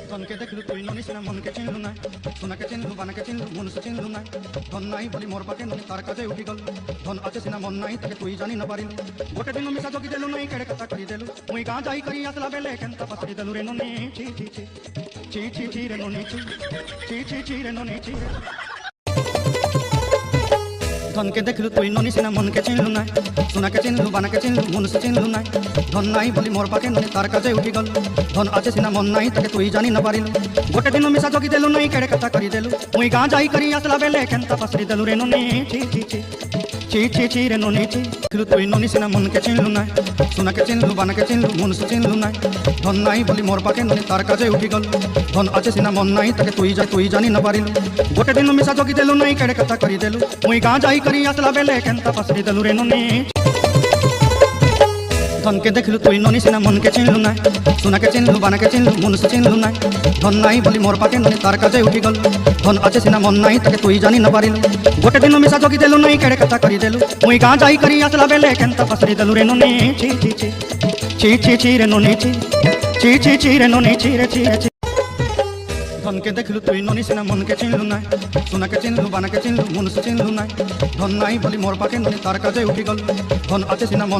ধনকে দেখলু তুই ননিস না মনকে চিনলু না, সোনাকে চিনলু বানাকে চিনলু মনুষ্য চিনলু না। ধন নাই বলি মোর পাকে ননি তার কাছে উঠি গল, ধন আছে সিনা মন নাই তাকে তুই জানি না পারিলু। গোটে দিন মিশা জগি দেলু নাই কেড়ে কথা করি দেলু, মুই গাঁ যাই করি আসলা বেলে কেনতা পাসরি দেলু রে ননি। ছি ছি ছি ছি ছি ছি রে ননি ছি ছি ছি ছি রে ননি ছি। ধনকে দেখলু তুই ননিস না মনকে চিনলু না, সোনাকে চিনলু বানাকে চিনলু মনুষ্য চিনলু না। ধন নাই বলি মোর পাকে ননি তার কাছে উঠি গল, ধন আছে সিনা মন নাই তাকে তুই জানি না পারিলু। গোটে দিন মিশা জগি দেলু নাই কেড়ে কথা করি দেলু, মুই গাঁ যাই করি আসলা বেলে কেনতা পাসরি দেলু রে ননি। ছি ছি ছি ছি ছি ছি রে ননি ছি। দেখলু তুই ননিস না মনকে চিনলু না, সোনাকে চিনলু বানাকে চিনলু মনুষ্য চিনলু না। ধন নাই বলি মোর পাকে ননি তার কাছে উঠি গল, ধন আছে সিনা মন নাই তাকে তুই জানি না পারিলু। গোটে দিন মিশা জগি দেলু নাই কেড়ে কথা করি দেলু, মুই গাঁ যাই করি আসলা বেলে কেনতা পাসরি দেলু রে ননি। ধনকে দেখলু তুই ননিস না মনকে চিনলু না, সোনাকে চিনলু বানাকে চিনলু মনুষ্য চিনলু না। ধন নাই বলি মোর পাকে ননি তার কাছে উঠি গল, ধন আছে সিনা মন নাই তাকে তুই জানি না পারিলু। গোটে দিন মিশা জগি দেলু নাই কেড়ে কথা করি দেলু, মুই গাঁ যাই করি আসলা বেলে কেনতা পাসরি দেলু রে ননি। ছি ছি ছি ছি ছি ছি রে ননি ছি ছি ছি ছি রে ননি ছি রে ছি রে ছি। ধনকে দেখলু তুই ননিস না মনকে চিনলু না, সোনাকে চিনলু বানাকে চিনলু মনুষ্য চিনলু না। ধন নাই বলি মোর পাকে ননি তার কাছে উঠি গল, ধন আছে সিনা মন